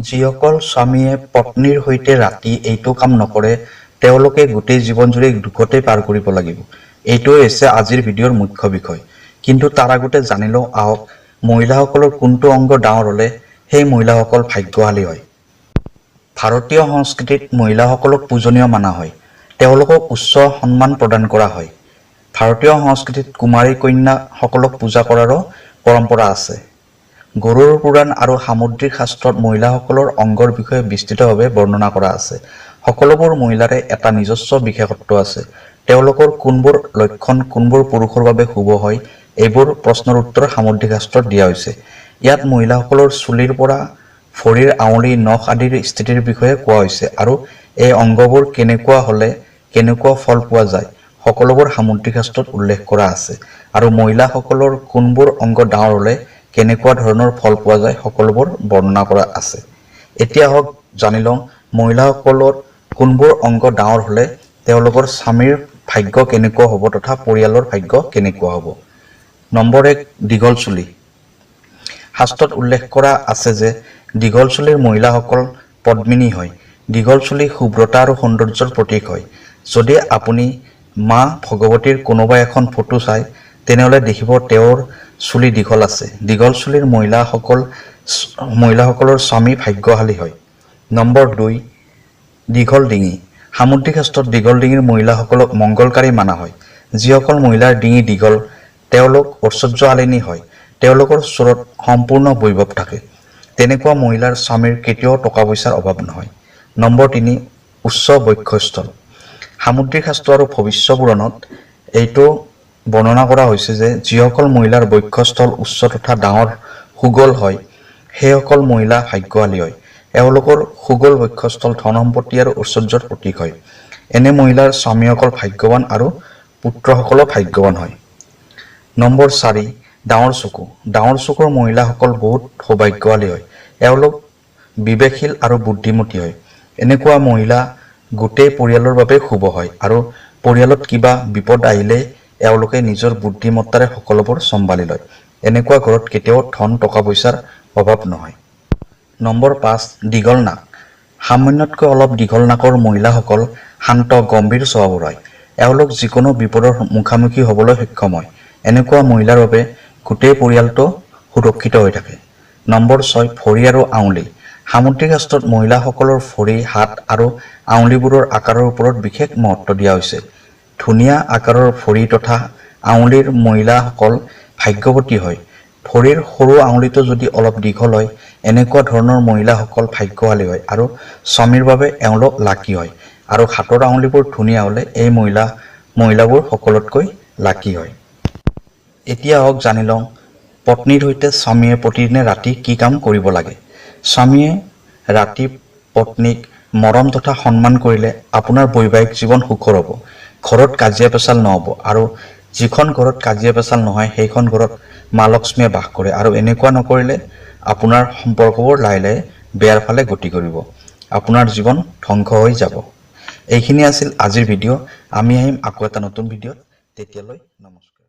যিসকল স্বামীয়ে পত্নীৰ সৈতে ৰাতি এইটো কাম নকৰে তেওঁলোকে গোটেই জীৱন জুৰি দুখতে পাৰ কৰিব লাগিব। এইটোৱে হৈছে আজিৰ ভিডিঅ'ৰ মুখ্য বিষয়। কিন্তু তাৰ আগতে জানি লওঁ আহক মহিলাসকলৰ কোনটো অংগ ডাঙৰ হ'লে সেই মহিলাসকল ভাগ্যশালী হয়। ভাৰতীয় সংস্কৃতিত মহিলাসকলক পূজনীয় মানা হয়। তেওঁলোকক উচ্চ সন্মান প্ৰদান কৰা হয়। ভাৰতীয় সংস্কৃতিত কুমাৰী কন্যাসকলক পূজা কৰাৰো পৰম্পৰা আছে। গৰুড় পুৰাণ আৰু সামুদ্ৰিক শাস্ত্ৰত মহিলাসকলৰ অংগৰ বিষয়ে বিস্তৃতভাৱে বৰ্ণনা কৰা আছে। সকলোবোৰ মহিলাৰে এটা নিজস্ব বিশেষত্ব আছে। তেওঁলোকৰ কোনবোৰ লক্ষণ কোনবোৰ পুৰুষৰ বাবে শুভ হয় এইবোৰ প্ৰশ্নৰ উত্তৰ সামুদ্ৰিক শাস্ত্ৰত দিয়া হৈছে। ইয়াত মহিলাসকলৰ চুলিৰ পৰা ভৰিৰ আঙুলি নখ আদিৰ স্থিতিৰ বিষয়ে কোৱা হৈছে আৰু এই অংগবোৰ কেনেকুৱা হ'লে কেনেকুৱা ফল পোৱা যায় সকলোবোৰ সামুদ্ৰিক শাস্ত্ৰত উল্লেখ কৰা আছে আৰু মহিলাসকলৰ কোনবোৰ অংগ ডাঙৰ হ'লে কেনেকুৱা ধৰণৰ ফল পোৱা যায় সকলোবোৰ বৰ্ণনা কৰা আছে। এতিয়া হওক জানি লওঁ মহিলাসকলৰ কোনবোৰ অংগ ডাঙৰ হ'লে তেওঁলোকৰ স্বামীৰ ভাগ্য কেনেকুৱা হ'ব তথা পৰিয়ালৰ ভাগ্য কেনেকুৱা হ'ব। নম্বৰ 1 দীঘল চুলি। শাস্ত্ৰত উল্লেখ কৰা আছে যে দীঘল চুলিৰ মহিলাসকল পদ্মিনী হয়। দীঘল চুলি শুভ্ৰতা আৰু সৌন্দৰ্যৰ প্ৰতীক হয়। যদি আপুনি মা ভগৱতীৰ কোনোবা এখন ফটো চায় তেনেহ'লে দেখিব তেওঁৰ চুলি দীঘল আছে। দীঘল চুলিৰ মহিলাসকলৰ স্বামী ভাগ্যশালী হয়। নম্বৰ 2 দীঘল ডিঙি। সামুদ্ৰিক শাস্ত্ৰত দীঘল ডিঙিৰ মহিলাসকলক মংগলকাৰী মানা হয়। যিসকল মহিলাৰ ডিঙি দীঘল তেওঁলোক ঐশ্বৰ্যশালিনী হয়। তেওঁলোকৰ চুৰত সম্পূৰ্ণ বৈভৱ থাকে। তেনেকুৱা মহিলাৰ স্বামীৰ কেতিয়াও টকা পইচাৰ অভাৱ নহয়। নম্বৰ 3 উচ্চ বক্ষস্থল। সামুদ্ৰিক শাস্ত্ৰ আৰু ভৱিষ্য পুৰাণত এইটো বৰ্ণনা কৰা হৈছে যে যিসকল মহিলাৰ বক্ষস্থল উচ্চ তথা ডাঙৰ সুগল হয় সেইসকল মহিলা ভাগ্যশালী হয়। এওঁলোকৰ সুগল বক্ষস্থল ধন সম্পত্তি আৰু ঐশ্বৰ্যৰ প্ৰতীক হয়। এনে মহিলাৰ স্বামীসকল ভাগ্যৱান আৰু পুত্ৰসকলো ভাগ্যৱান হয়। নম্বৰ 4 ডাঙৰ চকু। ডাঙৰ চকুৰ মহিলাসকল বহুত সৌভাগ্যশালী হয়। এওঁলোক বিবেকশীল আৰু বুদ্ধিমতী হয়। এনেকুৱা মহিলা গোটেই পৰিয়ালৰ বাবে শুভ হয় আৰু পৰিয়ালত কিবা বিপদ আহিলে এওঁলোকে নিজৰ বুদ্ধিমত্তাৰে সকলোবোৰ চম্ভালি লয়। এনেকুৱা ঘৰত কেতিয়াও ধন টকা পইচাৰ অভাৱ নহয়। নম্বৰ 5 দীঘল নাক। সামান্যতকৈ অলপ দীঘল নাকৰ মহিলাসকল শান্ত গম্ভীৰ স্বভাৱৰ হয়। এওঁলোক যিকোনো বিপদৰ মুখামুখি হ'বলৈ সক্ষম হয়। এনেকুৱা মহিলাৰ বাবে গোটেই পৰিয়ালটো সুৰক্ষিত হৈ থাকে। নম্বৰ 6 ভৰি আৰু আঙুলি। সামুদ্ৰিক শাস্ত্ৰত মহিলাসকলৰ ভৰি হাত আৰু আঙুলিবোৰৰ আকাৰৰ ওপৰত বিশেষ মহত্ব দিয়া হৈছে। ধুনীয়া আকাৰৰ ভৰি তথা আঙুলিৰ মহিলাসকল ভাগ্যৱতী হয়। ভৰিৰ সৰু আঙুলিটো যদি অলপ দীঘল হয় এনেকুৱা ধৰণৰ মহিলাসকল ভাগ্যশালী হয় আৰু স্বামীৰ বাবে এওঁলোক লাকি হয় আৰু হাতৰ আঙুলিবোৰ ধুনীয়া হ'লে এই মহিলাবোৰ সকলোতকৈ লাকি হয়। এতিয়া হওক জানি লওঁ পত্নীৰ সৈতে স্বামীয়ে প্ৰতিদিনে ৰাতি কি কাম কৰিব লাগে। স্বামীয়ে ৰাতি পত্নীক মৰম তথা সন্মান কৰিলে আপোনাৰ বৈবাহিক জীৱন সুখৰ হ'ব। ঘৰত কাজিয়া পেচাল নহ'ব আৰু যিখন ঘৰত কাজিয়া পেচাল নহয় সেইখন ঘৰত মা লক্ষ্মীয়ে বাস কৰে আৰু এনেকুৱা নকৰিলে আপোনাৰ সম্পৰ্কবোৰ লাহে লাহে বেয়াৰ ফালে গতি কৰিব। আপোনাৰ জীৱন ধ্বংস হৈ যাব। এইখিনি আছিল আজিৰ ভিডিঅ'। আমি আহিম আকৌ এটা নতুন ভিডিঅ'ত। তেতিয়ালৈ নমস্কাৰ।